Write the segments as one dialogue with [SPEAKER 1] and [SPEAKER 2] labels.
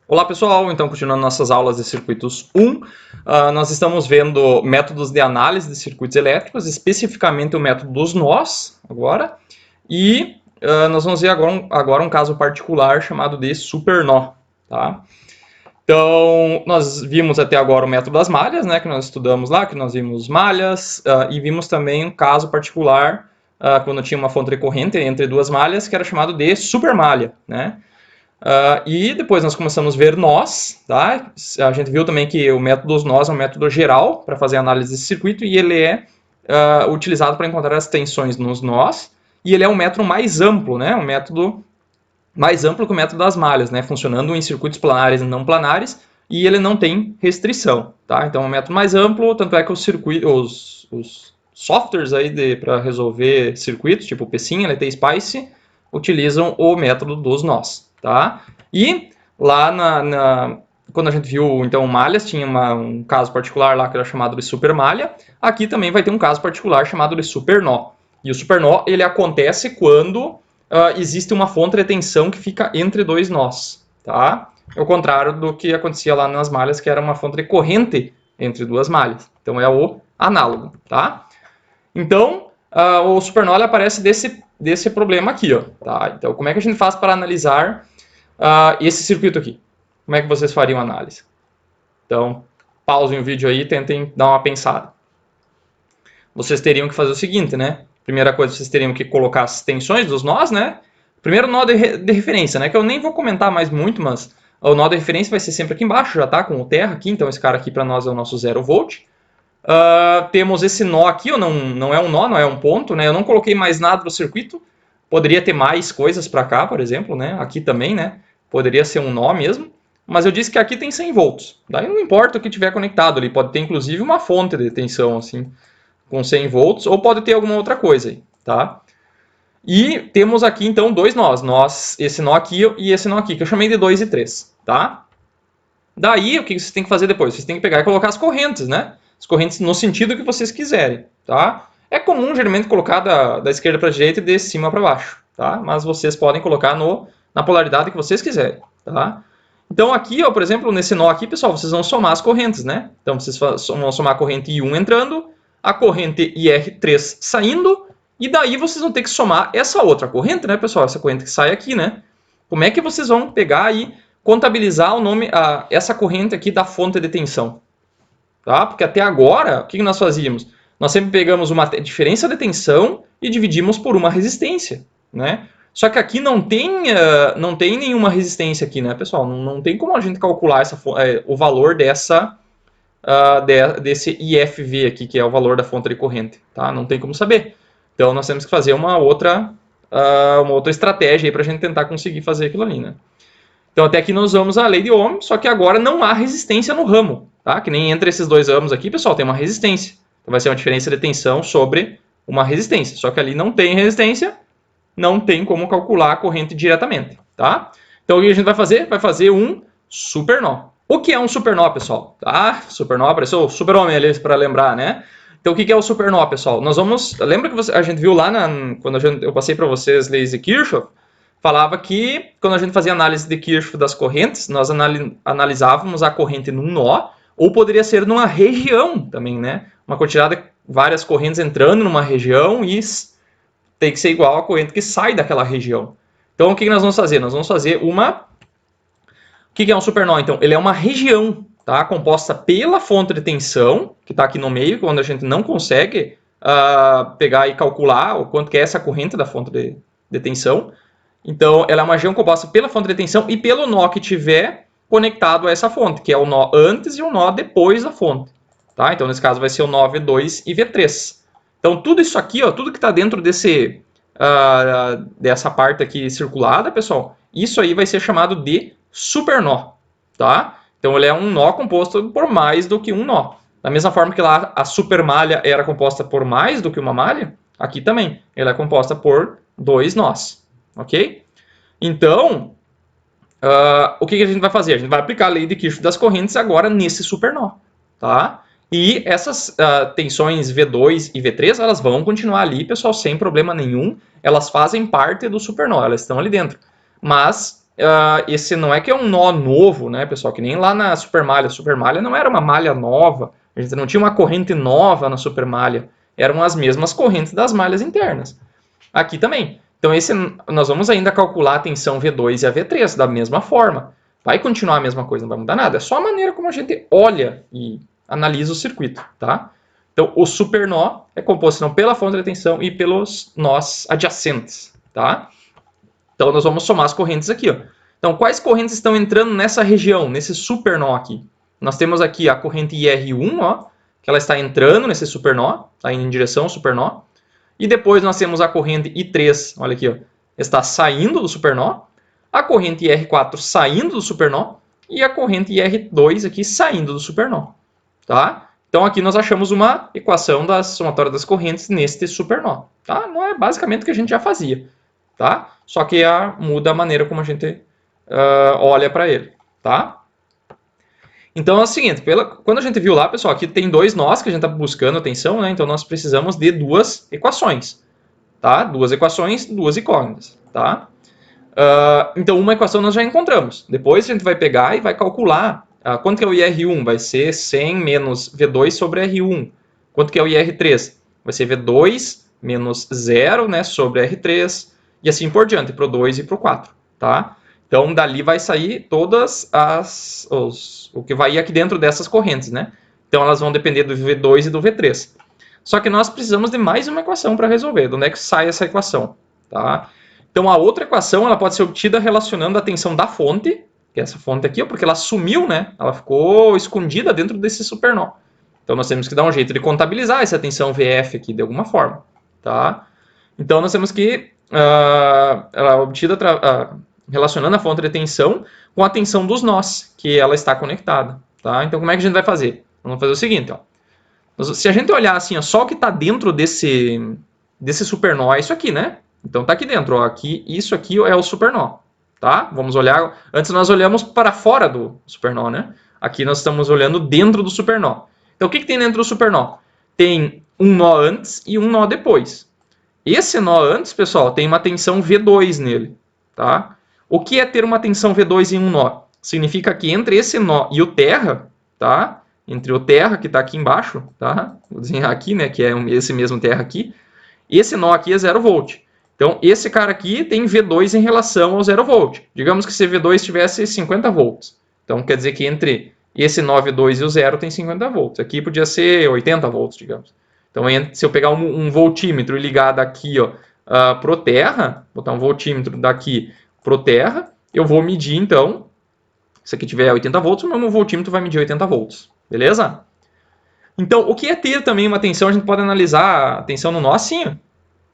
[SPEAKER 1] Olá pessoal, então continuando nossas aulas de circuitos 1, nós estamos vendo métodos de análise de circuitos elétricos, especificamente o método dos nós, agora, e nós vamos ver agora um caso particular chamado de supernó, tá? Então, nós vimos até agora o método das malhas, né, que nós estudamos lá, que nós vimos malhas, e vimos também um caso particular, quando tinha uma fonte recorrente entre duas malhas, que era chamado de supermalha, né? E depois nós começamos a ver nós, tá? A gente viu também que o método dos nós é um método geral para fazer análise de circuito e ele é utilizado para encontrar as tensões nos nós, e ele é um método mais amplo, né? Um método mais amplo que o método das malhas, né? Funcionando em circuitos planares e não planares, e ele não tem restrição, tá? Então é um método mais amplo, tanto é que os softwares aí para resolver circuitos, tipo o PSIM, LT Spice, utilizam o método dos nós, tá? E lá quando a gente viu então malhas, tinha um caso particular lá que era chamado de supermalha. Aqui também vai ter um caso particular chamado de supernó. E o supernó ele acontece quando existe uma fonte de tensão que fica entre dois nós, tá? Ao contrário do que acontecia lá nas malhas, que era uma fonte de corrente entre duas malhas. Então é o análogo, tá? Então, o supernó aparece desse problema aqui, ó, tá? Então, como é que a gente faz para analisar esse circuito aqui? Como é que vocês fariam a análise? Então, pausem o vídeo aí e tentem dar uma pensada. Vocês teriam que fazer o seguinte, né? Primeira coisa, vocês teriam que colocar as tensões dos nós, né? Primeiro nó de referência, né? Que eu nem vou comentar mais muito, mas o nó de referência vai ser sempre aqui embaixo, já tá com o terra aqui, então esse cara aqui para nós é o nosso 0 volt. Temos esse nó aqui, não é um nó, não é um ponto, né? Eu não coloquei mais nada no circuito, poderia ter mais coisas para cá, por exemplo, né? Aqui também, né? Poderia ser um nó mesmo, mas eu disse que aqui tem 100 volts, daí não importa o que tiver conectado ali, pode ter inclusive uma fonte de tensão, assim, com 100 volts, ou pode ter alguma outra coisa aí, tá? E temos aqui, então, dois nós, esse nó aqui e esse nó aqui, que eu chamei de 2 e 3, tá? Daí, o que vocês têm que fazer depois? Vocês têm que pegar e colocar as correntes, né? As correntes no sentido que vocês quiserem, tá? É comum, geralmente, colocar da esquerda para a direita e de cima para baixo, tá? Mas vocês podem colocar na polaridade que vocês quiserem, tá? Então, aqui, ó, por exemplo, nesse nó aqui, pessoal, vocês vão somar as correntes, né? Então, vocês vão somar a corrente I1 entrando, a corrente IR3 saindo, e daí vocês vão ter que somar essa outra corrente, né, pessoal? Essa corrente que sai aqui, né? Como é que vocês vão pegar e contabilizar essa corrente aqui da fonte de tensão? Tá? Porque até agora, o que nós fazíamos? Nós sempre pegamos uma diferença de tensão e dividimos por uma resistência, né? Só que aqui não tem nenhuma resistência aqui, né, pessoal? Não tem como a gente calcular o valor desse IFV aqui, que é o valor da fonte de corrente, tá? Não tem como saber. Então, nós temos que fazer uma outra estratégia para a gente tentar conseguir fazer aquilo ali, né? Então, até aqui nós usamos a lei de Ohm, só que agora não há resistência no ramo, tá? Que nem entre esses dois ramos aqui, pessoal, tem uma resistência. Então, vai ser uma diferença de tensão sobre uma resistência. Só que ali não tem resistência, não tem como calcular a corrente diretamente, tá? Então, o que a gente vai fazer? Vai fazer um supernó. O que é um supernó, pessoal? Tá? Supernó, apareceu o super-homem ali para lembrar, né? Então, o que é o supernó, pessoal? Lembra que a gente viu lá, quando eu passei para vocês leis de Kirchhoff? Falava que quando a gente fazia análise de Kirchhoff das correntes, nós analisávamos a corrente num nó, ou poderia ser numa região também, né? Uma quantidade, várias correntes entrando numa região e tem que ser igual à corrente que sai daquela região. Então, o que nós vamos fazer? Nós vamos fazer O que é um supernó? Então, ele é uma região, tá? Composta pela fonte de tensão, que está aqui no meio, quando a gente não consegue pegar e calcular o quanto que é essa corrente da fonte de tensão. Então, ela é uma região composta pela fonte de tensão e pelo nó que tiver conectado a essa fonte, que é o nó antes e o nó depois da fonte. Tá? Então, nesse caso, vai ser o nó V2 e V3. Então, tudo isso aqui, ó, tudo que está dentro dessa parte aqui circulada, pessoal, isso aí vai ser chamado de supernó. Tá? Então, ele é um nó composto por mais do que um nó. Da mesma forma que lá a supermalha era composta por mais do que uma malha, aqui também. Ela é composta por dois nós. Ok? Então, o que a gente vai fazer? A gente vai aplicar a lei de Kirchhoff das correntes agora nesse supernó, tá? E essas tensões V2 e V3, elas vão continuar ali, pessoal, sem problema nenhum. Elas fazem parte do supernó, elas estão ali dentro. Mas esse não é que é um nó novo, né, pessoal? Que nem lá na Supermalha. A Supermalha não era uma malha nova. A gente não tinha uma corrente nova na Supermalha. Eram as mesmas correntes das malhas internas. Aqui também. Então, nós vamos ainda calcular a tensão V2 e a V3 da mesma forma. Vai continuar a mesma coisa, não vai mudar nada. É só a maneira como a gente olha e analisa o circuito, tá? Então, o supernó é composto então, pela fonte de tensão e pelos nós adjacentes, tá? Então, nós vamos somar as correntes aqui, ó. Então, quais correntes estão entrando nessa região, nesse supernó aqui? Nós temos aqui a corrente IR1, ó, que ela está entrando nesse supernó, está indo em direção ao supernó. E depois nós temos a corrente I3, olha aqui, ó, está saindo do supernó. A corrente IR4 saindo do supernó. E a corrente IR2 aqui saindo do supernó, tá? Então aqui nós achamos uma equação da somatória das correntes neste supernó, tá? Não é basicamente o que a gente já fazia, tá? Só que muda a maneira como a gente olha para ele, tá? Então é o seguinte, quando a gente viu lá, pessoal, aqui tem dois nós que a gente está buscando a tensão, né? Então nós precisamos de duas equações, tá? Duas equações, duas incógnitas, tá? Então uma equação nós já encontramos. Depois a gente vai pegar e vai calcular quanto que é o IR1, vai ser 100 menos V2 sobre R1. Quanto que é o IR3? Vai ser V2 menos 0, né, sobre R3, e assim por diante, para o 2 e para o 4, tá? Então, dali vai sair todas o que vai ir aqui dentro dessas correntes, né? Então, elas vão depender do V2 e do V3. Só que nós precisamos de mais uma equação para resolver. De onde é que sai essa equação? Tá? Então, a outra equação ela pode ser obtida relacionando a tensão da fonte, que é essa fonte aqui, porque ela sumiu, né? Ela ficou escondida dentro desse supernó. Então, nós temos que dar um jeito de contabilizar essa tensão VF aqui de alguma forma. Tá? Então, nós temos que ela é obtida relacionando a fonte de tensão com a tensão dos nós, que ela está conectada. Tá? Então, como é que a gente vai fazer? Vamos fazer o seguinte, ó. Se a gente olhar assim, ó, só o que está dentro desse supernó é isso aqui, né? Então, está aqui dentro. Ó, aqui, isso aqui é o supernó. Tá? Vamos olhar... Antes nós olhamos para fora do supernó, né? Aqui nós estamos olhando dentro do supernó. Então, o que tem dentro do supernó? Tem um nó antes e um nó depois. Esse nó antes, pessoal, tem uma tensão V2 nele. Tá? O que é ter uma tensão V2 em um nó? Significa que entre esse nó e o terra, tá? Entre o terra que está aqui embaixo, tá? Vou desenhar aqui, né? Que é esse mesmo terra aqui. Esse nó aqui é 0 volt. Então, esse cara aqui tem V2 em relação ao 0 volt. Digamos que se V2 tivesse 50 volts. Então, quer dizer que entre esse nó V2 e o 0 tem 50 volts. Aqui podia ser 80 volts, digamos. Então, se eu pegar um voltímetro e ligar daqui para o terra, botar um voltímetro daqui para o terra, eu vou medir, então, se aqui tiver 80 volts, o meu voltímetro vai medir 80 volts. Beleza? Então, o que é ter também uma tensão? A gente pode analisar a tensão no nó assim,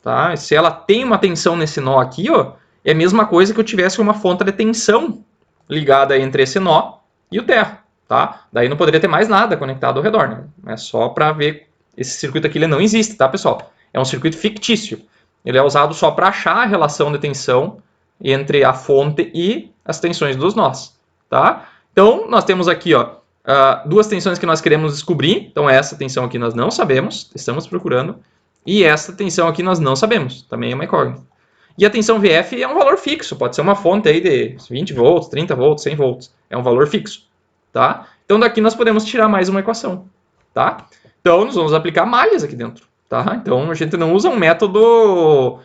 [SPEAKER 1] tá? Se ela tem uma tensão nesse nó aqui, ó, é a mesma coisa que eu tivesse uma fonte de tensão ligada entre esse nó e o terra, tá? Daí não poderia ter mais nada conectado ao redor, né? É só para ver. Esse circuito aqui ele não existe, tá, pessoal? É um circuito fictício. Ele é usado só para achar a relação de tensão entre a fonte e as tensões dos nós, tá? Então, nós temos aqui, ó, duas tensões que nós queremos descobrir. Então, essa tensão aqui nós não sabemos, estamos procurando. E essa tensão aqui nós não sabemos, também é uma incógnita. E a tensão VF é um valor fixo, pode ser uma fonte aí de 20 volts, 30 volts, 100 volts. É um valor fixo, tá? Então, daqui nós podemos tirar mais uma equação, tá? Então, nós vamos aplicar malhas aqui dentro, tá? Então, a gente não usa um método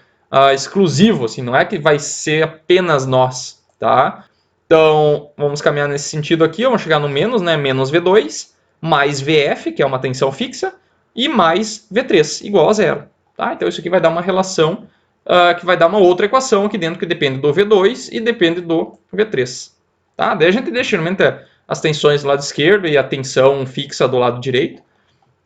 [SPEAKER 1] exclusivo, assim, não é que vai ser apenas nós, tá? Então, vamos caminhar nesse sentido aqui, vamos chegar no menos, né? Menos V2, mais VF, que é uma tensão fixa, e mais V3, igual a zero, tá? Então, isso aqui vai dar uma relação, que vai dar uma outra equação aqui dentro, que depende do V2 e depende do V3, tá? Daí a gente deixa, geralmente, as tensões do lado esquerdo e a tensão fixa do lado direito,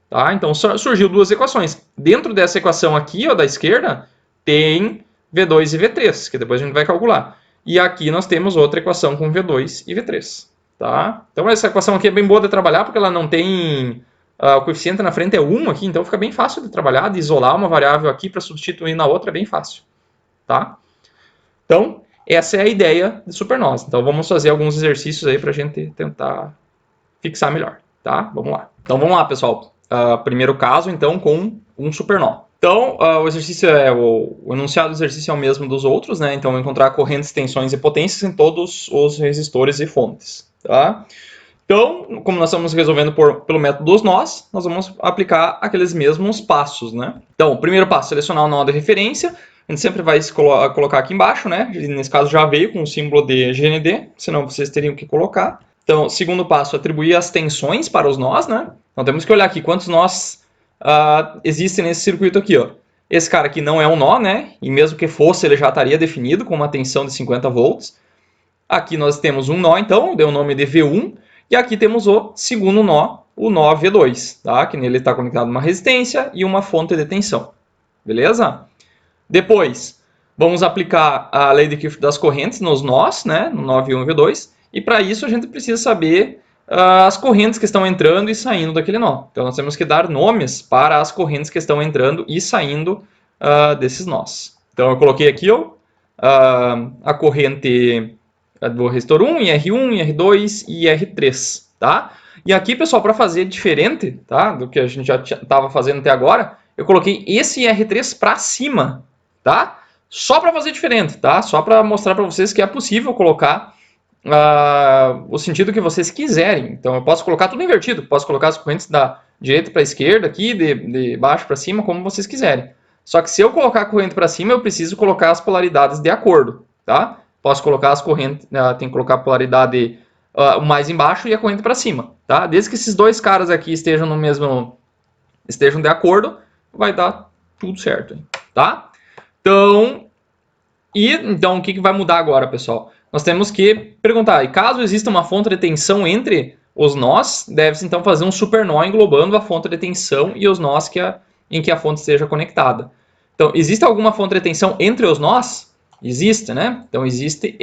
[SPEAKER 1] tá? Então, surgiu duas equações. Dentro dessa equação aqui, ó, da esquerda, tem V2 e V3, que depois a gente vai calcular. E aqui nós temos outra equação com V2 e V3. Tá? Então, essa equação aqui é bem boa de trabalhar, porque ela não tem... o coeficiente na frente é 1 aqui, então fica bem fácil de trabalhar, de isolar uma variável aqui para substituir na outra, é bem fácil. Tá? Então, essa é a ideia de supernós. Então, vamos fazer alguns exercícios aí para a gente tentar fixar melhor. Tá? Vamos lá. Então, vamos lá, pessoal. Primeiro caso, então, com um supernó. Então, o exercício o enunciado do exercício é o mesmo dos outros, né? Então, encontrar correntes, tensões e potências em todos os resistores e fontes, tá? Então, como nós estamos resolvendo pelo método dos nós, nós vamos aplicar aqueles mesmos passos, né? Então, o primeiro passo, selecionar o nó de referência. A gente sempre vai colocar aqui embaixo, né? Nesse caso já veio com o símbolo de GND, senão vocês teriam que colocar. Então, segundo passo, atribuir as tensões para os nós, né? Então, temos que olhar aqui quantos nós existem nesse circuito aqui, ó. Esse cara aqui não é um nó, né? E mesmo que fosse, ele já estaria definido com uma tensão de 50 volts. Aqui nós temos um nó, então, deu o nome de V1. E aqui temos o segundo nó, o nó V2, tá? Que nele está conectado uma resistência e uma fonte de tensão. Beleza? Depois, vamos aplicar a lei de Kirchhoff das correntes nos nós, né? No nó V1 e V2. E para isso a gente precisa saber as correntes que estão entrando e saindo daquele nó. Então nós temos que dar nomes para as correntes que estão entrando e saindo desses nós. Então eu coloquei aqui ó, a corrente do resistor 1, IR1, IR2 e IR3, tá? E aqui, pessoal, para fazer diferente, tá? Do que a gente já estava fazendo até agora, eu coloquei esse IR3 para cima, tá? Só para fazer diferente, tá? Só para mostrar para vocês que é possível colocar o sentido que vocês quiserem. Então, eu posso colocar tudo invertido, posso colocar as correntes da direita para a esquerda aqui, de baixo para cima, como vocês quiserem. Só que se eu colocar a corrente para cima, eu preciso colocar as polaridades de acordo, tá? Posso colocar as correntes, tem que colocar a polaridade o mais embaixo e a corrente para cima, tá? Desde que esses dois caras aqui estejam de acordo, vai dar tudo certo, tá? Então, o que vai mudar agora, pessoal? Nós temos que perguntar, e caso exista uma fonte de tensão entre os nós, deve-se então fazer um supernó englobando a fonte de tensão e os nós em que a fonte esteja conectada. Então, existe alguma fonte de tensão entre os nós? Existe, né? Então, existe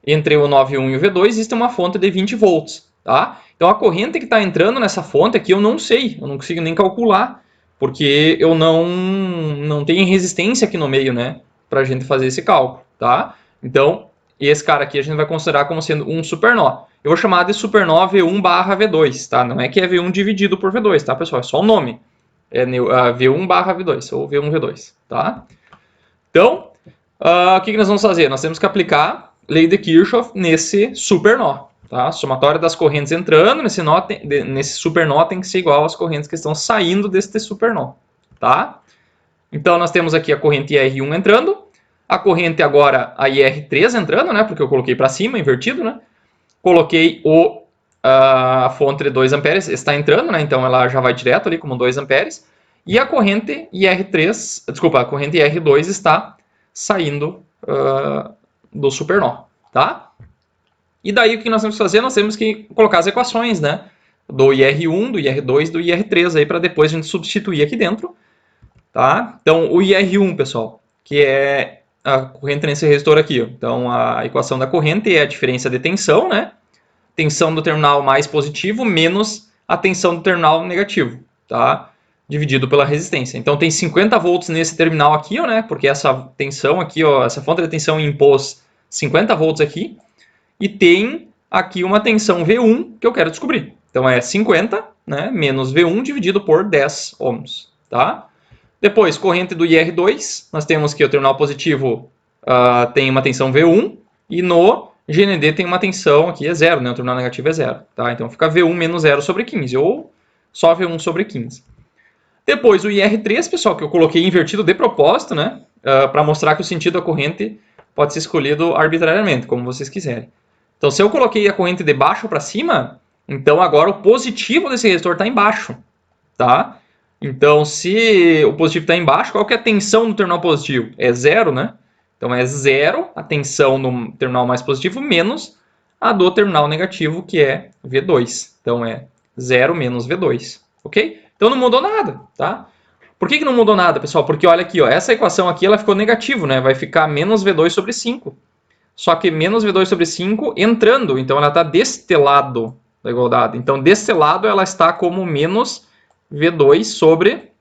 [SPEAKER 1] entre o nó V1 e o V2, existe uma fonte de 20 volts, tá? Então, a corrente que está entrando nessa fonte aqui, eu não sei, eu não consigo nem calcular, porque eu não tenho resistência aqui no meio, né? Para a gente fazer esse cálculo, tá? Então, esse cara aqui a gente vai considerar como sendo um supernó. Eu vou chamar de supernó V1/V2, tá? Não é que é V1 dividido por V2, tá, pessoal? É só o nome. É V1/V2, ou V1/V2, tá? Então, o que nós vamos fazer? Nós temos que aplicar a lei de Kirchhoff nesse supernó, tá? A somatória das correntes entrando nesse supernó tem que ser igual às correntes que estão saindo deste supernó, tá? Então, nós temos aqui a corrente IR1 entrando, a corrente agora, a IR3 entrando, né? Porque eu coloquei para cima, invertido, né? Coloquei a fonte de 2 amperes, está entrando, né? Então, ela já vai direto ali como 2 amperes. E a corrente a corrente IR2 está saindo do supernó, tá? E daí, o que nós temos que fazer? Nós temos que colocar as equações, né? Do IR1, do IR2 e do IR3 aí, para depois a gente substituir aqui dentro. Tá? Então, o IR1, pessoal, que é a corrente nesse resistor aqui. Ó. Então, a equação da corrente é a diferença de tensão, né? Tensão do terminal mais positivo menos a tensão do terminal negativo, tá? Dividido pela resistência. Então, tem 50 volts nesse terminal aqui, ó, né? Porque essa tensão aqui, ó, essa fonte de tensão impôs 50 volts aqui. E tem aqui uma tensão V1 que eu quero descobrir. Então, é 50, né? Menos V1 dividido por 10 ohms, tá? Depois, corrente do IR2, nós temos que o terminal positivo tem uma tensão V1 e no GND tem uma tensão aqui é 0, né? O terminal negativo é 0. Tá? Então fica V1 menos 0 sobre 15, ou só V1 sobre 15. Depois o IR3, pessoal, que eu coloquei invertido de propósito, né? Para mostrar que o sentido da corrente pode ser escolhido arbitrariamente, como vocês quiserem. Então se eu coloquei a corrente de baixo para cima, então agora o positivo desse resistor está embaixo. Tá? Então, se o positivo está embaixo, qual que é a tensão do terminal positivo? É 0, né? Então, é 0 a tensão no terminal mais positivo menos a do terminal negativo, que é V2. Então, é 0 menos V2, ok? Então, não mudou nada, tá? Por que não mudou nada, pessoal? Porque, olha aqui, ó, essa equação aqui ela ficou negativo, né? Vai ficar menos V2 sobre 5. Só que menos V2 sobre 5 entrando, então ela está deste lado da igualdade. Então, deste lado ela está como menos V2 sobre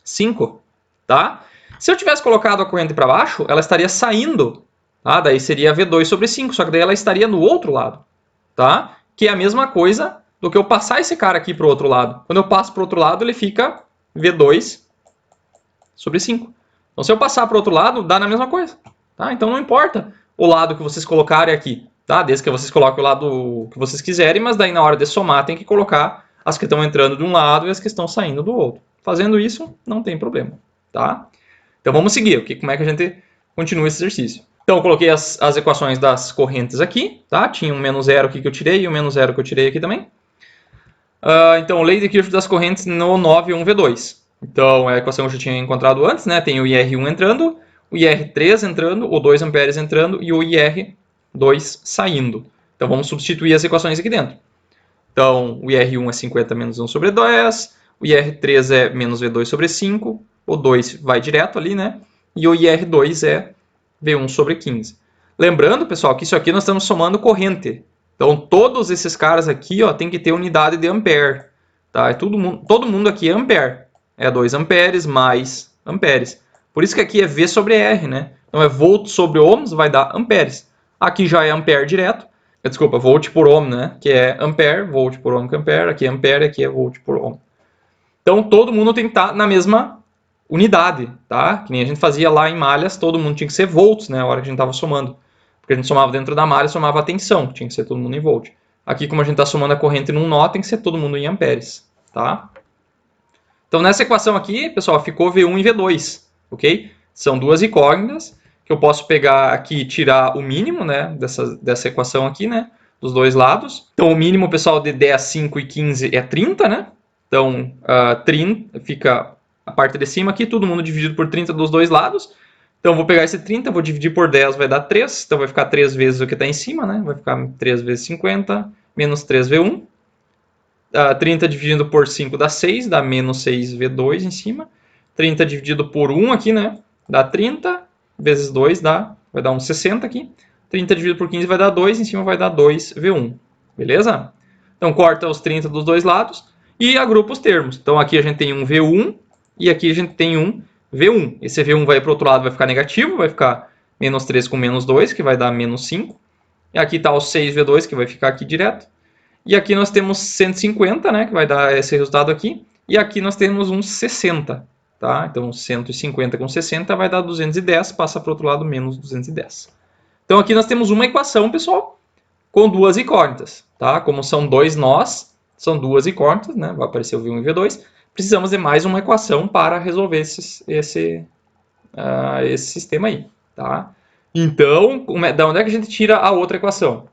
[SPEAKER 1] 5, tá? Se eu tivesse colocado a corrente para baixo, ela estaria saindo, tá? Daí seria V2 sobre 5, só que daí ela estaria no outro lado, tá? Que é a mesma coisa do que eu passar esse cara aqui para o outro lado. Quando eu passo para o outro lado, ele fica V2 sobre 5. Então, se eu passar para o outro lado, dá na mesma coisa. Tá? Então, não importa o lado que vocês colocarem aqui. Tá? Desde que vocês coloquem o lado que vocês quiserem, mas daí na hora de somar tem que colocar as que estão entrando de um lado e as que estão saindo do outro. Fazendo isso, não tem problema. Tá? Então, vamos seguir. Como é que a gente continua esse exercício? Então, eu coloquei as equações das correntes aqui. Tá? Tinha um menos zero aqui que eu tirei e um menos zero que eu tirei aqui também. Então, lei de Kirchhoff das correntes no 9,1V2. Então, é a equação que eu já tinha encontrado antes, né? Tem o IR1 entrando, o IR3 entrando, o 2 amperes entrando e o IR2 saindo. Então, vamos substituir as equações aqui dentro. Então, o IR1 é 50 menos 1 sobre 10, o IR3 é menos V2 sobre 5, o 2 vai direto ali, né? E o IR2 é V1 sobre 15. Lembrando, pessoal, que isso aqui nós estamos somando corrente. Então, todos esses caras aqui ó, tem que ter unidade de ampere. Tá? Todo mundo aqui é ampere. É 2 amperes mais amperes. Por isso que aqui é V sobre R. Né? Então, é volt sobre ohms, vai dar amperes. Aqui já é ampere direto. Desculpa, volt por ohm, né? Que é ampere, volt por ohm que ampere. Aqui é ampere, aqui é volt por ohm. Então, todo mundo tem que estar na mesma unidade. Tá? Que nem a gente fazia lá em malhas, todo mundo tinha que ser volts, né? A hora que a gente estava somando. Porque a gente somava dentro da malha, somava a tensão, que tinha que ser todo mundo em volt. Aqui, como a gente está somando a corrente num nó, tem que ser todo mundo em amperes. Tá? Então, nessa equação aqui, pessoal, ficou V1 e V2. Ok? São duas incógnitas que eu posso pegar aqui e tirar o mínimo, né, dessa equação aqui, né, dos dois lados. Então, o mínimo, pessoal, de 10, 5 e 15 é 30, né? Então, 30 fica a parte de cima aqui, todo mundo dividido por 30 dos dois lados. Então, vou pegar esse 30, vou dividir por 10, vai dar 3. Então, vai ficar 3 vezes o que está em cima, né? Vai ficar 3 vezes 50, menos 3V1. 30 dividido por 5 dá 6, dá menos 6V2 em cima. 30 dividido por 1 aqui, né? Dá 30, vezes 2 vai dar uns 60 aqui. 30 dividido por 15 vai dar 2, em cima vai dar 2V1. Beleza? Então, corta os 30 dos dois lados e agrupa os termos. Então, aqui a gente tem um V1 e aqui a gente tem um V1. Esse V1 vai para o outro lado, vai ficar negativo, vai ficar menos 3 com menos 2, que vai dar menos 5. E aqui está o 6V2, que vai ficar aqui direto. E aqui nós temos 150, né, que vai dar esse resultado aqui. E aqui nós temos um 60. Tá? Então, 150 com 60 vai dar 210, passa para o outro lado, menos 210. Então, aqui nós temos uma equação, pessoal, com duas incógnitas. Tá? Como são dois nós, são duas incógnitas, né? Vai aparecer o V1 e V2. Precisamos de mais uma equação para resolver esse sistema aí. Tá? Então, da onde é que a gente tira a outra equação?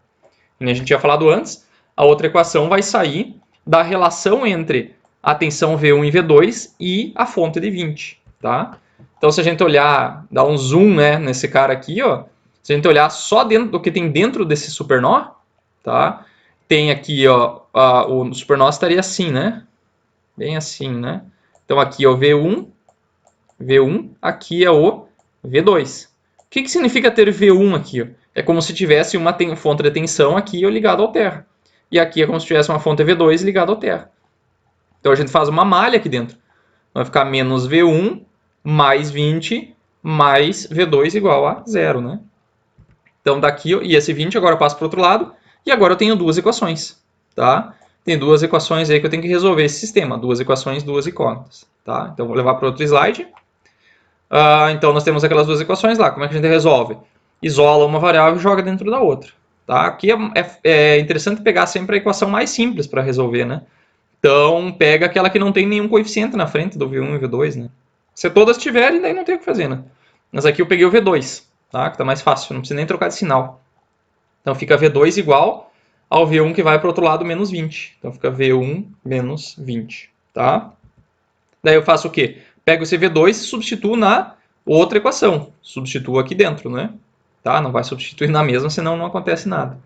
[SPEAKER 1] Como a gente tinha falado antes, a outra equação vai sair da relação entre a tensão V1 e V2 e a fonte de 20. Tá? Então, se a gente olhar, dar um zoom, né, nesse cara aqui, ó, se a gente olhar só dentro do que tem dentro desse supernó, tá? Tem aqui, ó, o supernó estaria assim, né? Bem assim, né? Então, aqui é o V1, aqui é o V2. O que significa ter V1 aqui? Ó? É como se tivesse uma fonte de tensão aqui ligada ao terra. E aqui é como se tivesse uma fonte V2 ligada ao terra. Então, a gente faz uma malha aqui dentro. Vai ficar menos V1 mais 20 mais V2 igual a 0, né? Então, daqui, e esse 20 agora eu passo para o outro lado. E agora eu tenho duas equações, tá? Tem duas equações aí que eu tenho que resolver esse sistema. Duas equações, duas incógnitas, tá? Então, vou levar para outro slide. Então, nós temos aquelas duas equações lá. Como é que a gente resolve? Isola uma variável e joga dentro da outra. Tá? Aqui é interessante pegar sempre a equação mais simples para resolver, né? Então, pega aquela que não tem nenhum coeficiente na frente do V1 e V2, né? Se todas tiverem, daí não tem o que fazer, né? Mas aqui eu peguei o V2, tá? Que tá mais fácil, não precisa nem trocar de sinal. Então, fica V2 igual ao V1 que vai para o outro lado, menos 20. Então, fica V1 menos 20, tá? Daí eu faço o quê? Pego esse V2 e substituo na outra equação. Substituo aqui dentro, né? Tá? Não vai substituir na mesma, senão não acontece nada.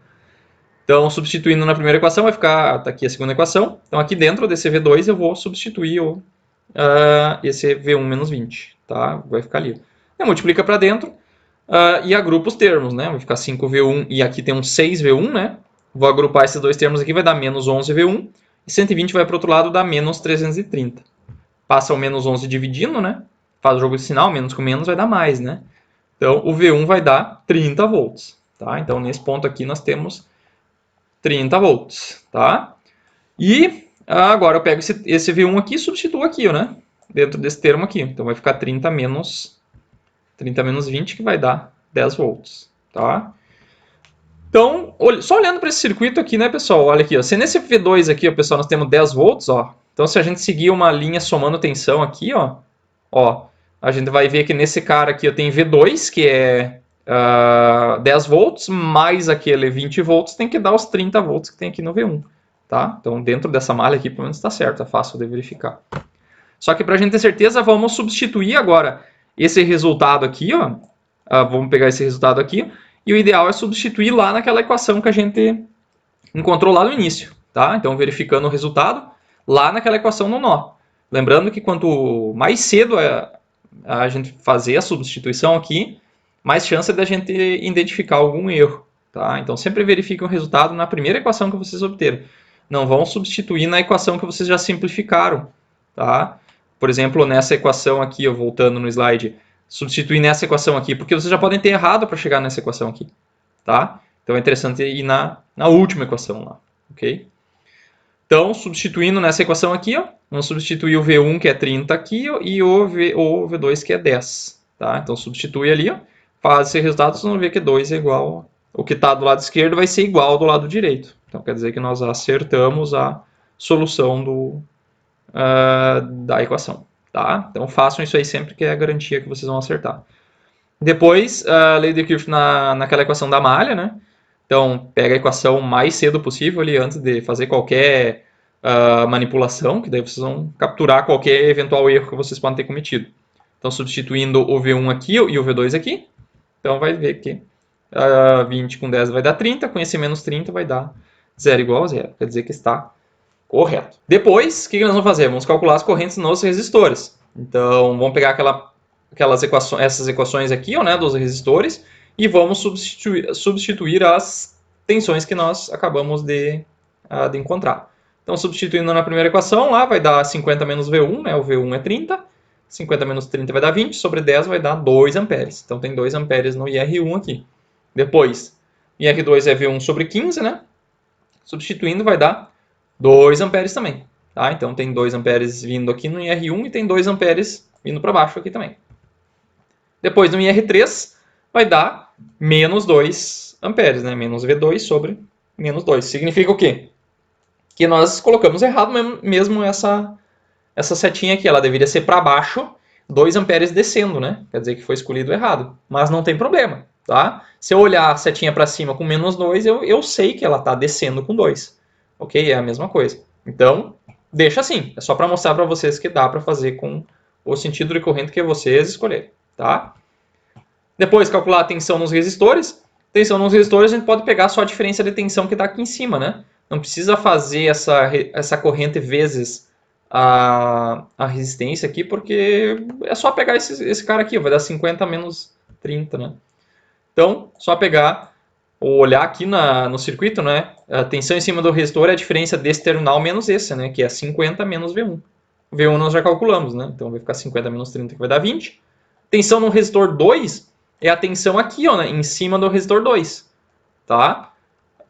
[SPEAKER 1] Então, substituindo na primeira equação, vai ficar tá aqui a segunda equação. Então, aqui dentro desse V2, eu vou substituir esse V1 menos 20. Tá? Vai ficar ali. Eu multiplica para dentro e agrupa os termos. Né? Vai ficar 5V1 e aqui tem um 6V1. Né? Vou agrupar esses dois termos aqui, vai dar menos 11V1. E 120 vai para o outro lado, dá menos 330. Passa o menos 11 dividindo, né? Faz o jogo de sinal, menos com menos vai dar mais, né? Então, o V1 vai dar 30 volts. Tá? Então, nesse ponto aqui, nós temos 30 volts, tá? E agora eu pego esse V1 aqui e substituo aqui, né? dentro desse termo aqui. Então vai ficar 30 menos 20, que vai dar 10 volts. Tá? Então, só olhando para esse circuito aqui, né, pessoal? Olha aqui, ó. Se nesse V2 aqui, ó, pessoal, nós temos 10 volts, ó. Então, se a gente seguir uma linha somando tensão aqui, ó, a gente vai ver que nesse cara aqui eu tenho V2, que é 10 volts, mais aquele 20 volts, tem que dar os 30 volts que tem aqui no V1, tá? Então, dentro dessa malha aqui, pelo menos está certo, é fácil de verificar. Só que para a gente ter certeza, vamos substituir agora esse resultado aqui, ó. Vamos pegar esse resultado aqui, e o ideal é substituir lá naquela equação que a gente encontrou lá no início, tá? Então, verificando o resultado lá naquela equação no nó. Lembrando que quanto mais cedo a gente fazer a substituição aqui, mais chance é da gente identificar algum erro, tá? Então, sempre verifiquem o resultado na primeira equação que vocês obteram. Não vão substituir na equação que vocês já simplificaram, tá? Por exemplo, nessa equação aqui, voltando no slide, substituir nessa equação aqui, porque vocês já podem ter errado para chegar nessa equação aqui, tá? Então é interessante ir na última equação lá, ok? Então, substituindo nessa equação aqui, ó, vamos substituir o V1, que é 30 aqui, ó, e o V2, que é 10, tá? Então, substitui ali, ó, faz esse resultado, vocês vão ver que 2 é igual, o que está do lado esquerdo vai ser igual ao do lado direito. Então, quer dizer que nós acertamos a solução da equação, tá? Então façam isso aí sempre, que é a garantia que vocês vão acertar. Depois, a lei de Kirchhoff naquela equação da malha, né? Então pega a equação mais cedo possível ali, antes de fazer qualquer manipulação, que daí vocês vão capturar qualquer eventual erro que vocês podem ter cometido. Então substituindo o V1 aqui e o V2 aqui, então vai ver que 20 com 10 vai dar 30, com esse menos 30 vai dar 0 igual a 0, quer dizer que está correto. Depois, o que nós vamos fazer? Vamos calcular as correntes nos resistores. Então, vamos pegar essas equações aqui, ó, né, dos resistores, e vamos substituir as tensões que nós acabamos de encontrar. Então, substituindo na primeira equação, lá vai dar 50 menos V1, né, o V1 é 30, 50 menos 30 vai dar 20, sobre 10 vai dar 2 amperes. Então, tem 2 amperes no IR1 aqui. Depois, IR2 é V1 sobre 15, né? Substituindo vai dar 2 amperes também, tá? Então tem 2 amperes vindo aqui no IR1 e tem 2 amperes vindo para baixo aqui também. Depois no IR3 vai dar menos 2 amperes, né? Menos V2 sobre menos 2. Significa o quê? Que nós colocamos errado mesmo essa setinha aqui. Ela deveria ser para baixo, 2 amperes descendo, né? Quer dizer que foi escolhido errado. Mas não tem problema, tá? Se eu olhar a setinha para cima com menos 2, eu sei que ela está descendo com 2. Ok? É a mesma coisa. Então, deixa assim. É só para mostrar para vocês que dá para fazer com o sentido de corrente que vocês escolherem. Tá? Depois, calcular a tensão nos resistores. Tensão nos resistores, a gente pode pegar só a diferença de tensão que está aqui em cima, né? Não precisa fazer essa corrente vezes a resistência aqui, porque é só pegar esse cara aqui. Vai dar 50 menos 30, né? Então, só pegar ou olhar aqui no circuito, né? A tensão em cima do resistor é a diferença desse terminal menos esse, né? Que é 50 menos V1. V1 nós já calculamos, né? Então vai ficar 50 menos 30, que vai dar 20. Tensão no resistor 2 é a tensão aqui, ó, né? Em cima do resistor 2, tá?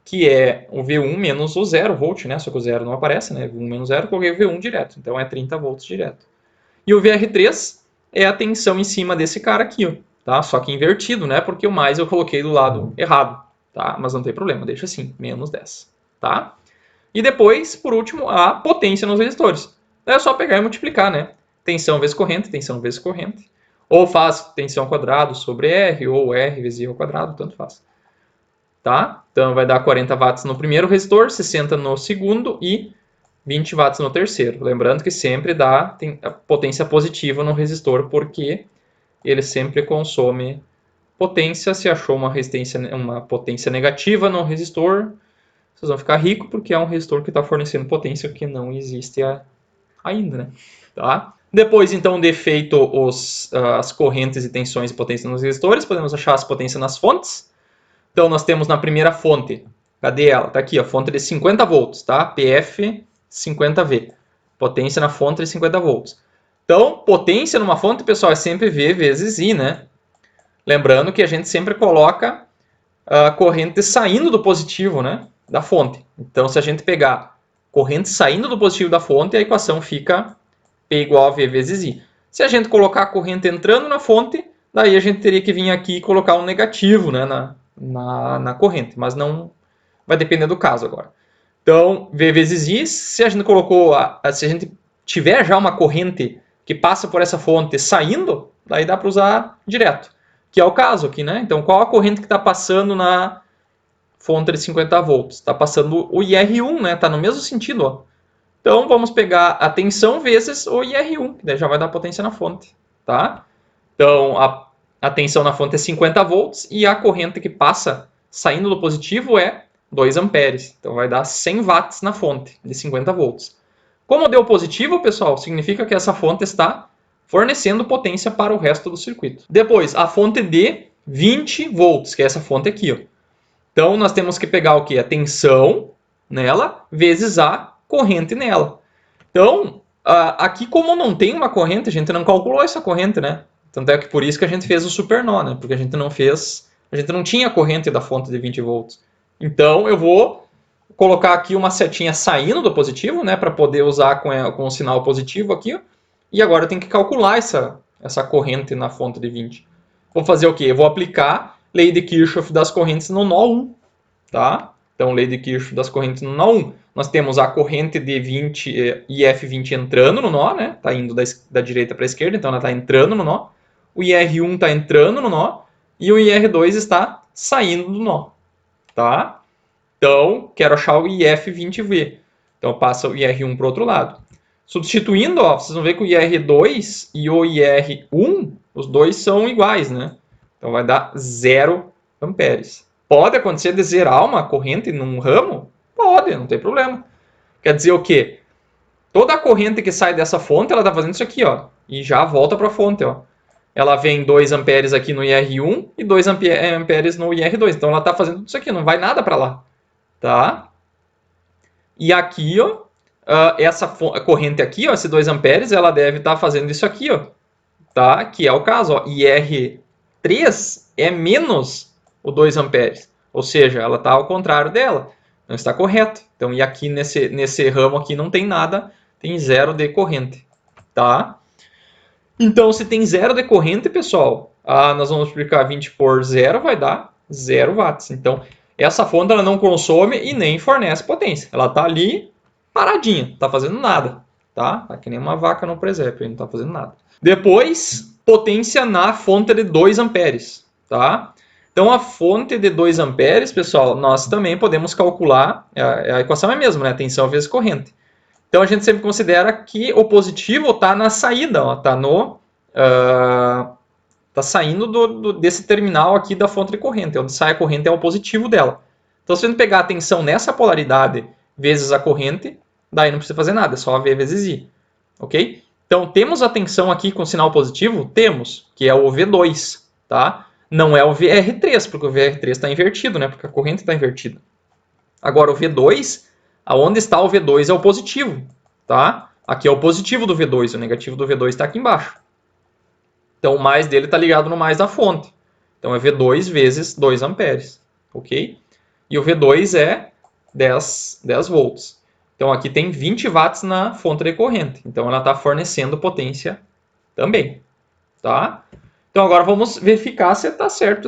[SPEAKER 1] Que é o V1 menos o 0 volt, né? Só que o 0 não aparece, né? V1 menos 0, coloquei o V1 direto. Então é 30 volts direto. E o VR3 é a tensão em cima desse cara aqui, ó, tá? Só que invertido, né? Porque o mais eu coloquei do lado errado. Tá? Mas não tem problema, deixa assim, menos 10. Tá? E depois, por último, a potência nos resistores. É só pegar e multiplicar, né? Tensão vezes corrente, tensão vezes corrente. Ou faz tensão ao quadrado sobre R, ou R vezes I ao quadrado, tanto faz. Tá? Então vai dar 40 watts no primeiro resistor, 60 no segundo e 20 watts no terceiro. Lembrando que sempre tem a potência positiva no resistor, porque ele sempre consome potência. Se achou uma potência negativa no resistor, vocês vão ficar ricos, porque é um resistor que está fornecendo potência que não existe ainda, né? Tá? Depois, então, de feito as correntes e tensões e potência nos resistores, podemos achar as potências nas fontes. Então, nós temos na primeira fonte, cadê ela? Está aqui, a fonte de 50 volts, tá? PF 50V. Potência na fonte de 50 volts. Então, potência numa fonte, pessoal, é sempre V vezes I, né? Lembrando que a gente sempre coloca a corrente saindo do positivo, né, da fonte. Então, se a gente pegar corrente saindo do positivo da fonte, a equação fica P igual a V vezes I. Se a gente colocar a corrente entrando na fonte, daí a gente teria que vir aqui e colocar um negativo, né, na corrente, mas não vai depender do caso agora. Então, V vezes I, se a gente se a gente tiver já uma corrente que passa por essa fonte saindo, daí dá para usar direto, que é o caso aqui, né? Então, qual a corrente que está passando na fonte de 50 volts? Está passando o IR1, né? Está no mesmo sentido, ó. Então, vamos pegar a tensão vezes o IR1, que daí já vai dar potência na fonte, tá? Então, a tensão na fonte é 50 volts e a corrente que passa saindo do positivo é 2 amperes. Então, vai dar 100 watts na fonte de 50 volts. Como deu positivo, pessoal, significa que essa fonte está fornecendo potência para o resto do circuito. Depois, a fonte de 20 volts, que é essa fonte aqui, ó. Então, nós temos que pegar o quê? A tensão nela vezes a corrente nela. Então, aqui como não tem uma corrente, a gente não calculou essa corrente, né? Tanto é que por isso que a gente fez o supernó, né? Porque a gente não tinha corrente da fonte de 20 volts. Então, eu vou colocar aqui uma setinha saindo do positivo, né? Para poder usar com o sinal positivo aqui, ó. E agora eu tenho que calcular essa corrente na fonte de 20. Vou fazer o quê? Eu vou aplicar lei de Kirchhoff das correntes no nó 1, tá? Então, lei de Kirchhoff das correntes no nó 1. Nós temos a corrente de 20, IF20 entrando no nó, né? Está indo da direita para a esquerda, então ela está entrando no nó. O IR1 está entrando no nó e o IR2 está saindo do nó, tá? Então, quero achar o IF20V. Então, passa o IR1 para o outro lado. Substituindo, ó, vocês vão ver que o IR2 e o IR1, os dois são iguais, né? Então, vai dar 0 amperes. Pode acontecer de zerar uma corrente num ramo? Pode, não tem problema. Quer dizer o quê? Toda a corrente que sai dessa fonte, ela está fazendo isso aqui, ó. E já volta para a fonte, ó. Ela vem 2 amperes aqui no IR1 e 2 amperes no IR2. Então, ela está fazendo isso aqui, não vai nada para lá. Tá? E aqui, ó, essa corrente aqui, ó, esses 2 amperes, ela deve estar fazendo isso aqui, ó. Tá? Que é o caso, ó. IR3 é menos o 2 amperes. Ou seja, ela está ao contrário dela. Não está correto. Então, e aqui nesse ramo aqui não tem nada, tem 0 de corrente. Tá? Então, se tem 0 de corrente, pessoal, nós vamos multiplicar 20 por 0, vai dar 0 watts. Então, essa fonte ela não consome e nem fornece potência. Ela está ali paradinha, não está fazendo nada. Tá? Tá que nem uma vaca no presépio, não está fazendo nada. Depois, potência na fonte de 2 amperes. Tá? Então, a fonte de 2 amperes, pessoal, nós também podemos calcular, a equação é a mesma, né? Tensão vezes corrente. Então, a gente sempre considera que o positivo está na saída, está saindo desse terminal aqui da fonte de corrente. Onde sai a corrente é o positivo dela. Então, se a gente pegar a tensão nessa polaridade vezes a corrente, daí não precisa fazer nada, é só V vezes I. Ok? Então, temos a tensão aqui com sinal positivo? Temos, que é o V2. Tá? Não é o VR3, porque o VR3 está invertido, né? Porque a corrente está invertida. Agora, o V2, aonde está o V2 é o positivo. Tá? Aqui é o positivo do V2, o negativo do V2 está aqui embaixo. Então, o mais dele está ligado no mais da fonte. Então, é V2 vezes 2 amperes. Ok? E o V2 é 10 volts. Então, aqui tem 20 watts na fonte de corrente. Então, ela está fornecendo potência também. Tá? Então, agora vamos verificar se está certo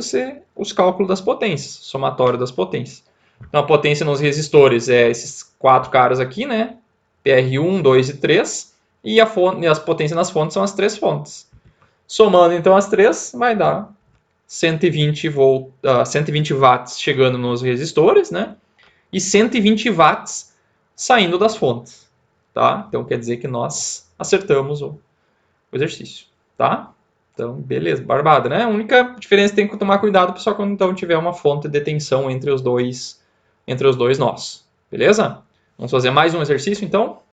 [SPEAKER 1] os cálculos das potências, somatório das potências. Então, a potência nos resistores é esses 4 caras aqui, né? PR1, 2 e 3. E as potências nas fontes são as 3 fontes. Somando, então, as 3, vai dar 120 watts chegando nos resistores, né? E 120 watts saindo das fontes. Tá? Então, quer dizer que nós acertamos o exercício. Tá? Então, beleza, barbada, né? A única diferença tem que tomar cuidado, pessoal, quando então tiver uma fonte de tensão entre os dois nós. Beleza? Vamos fazer mais um exercício, então?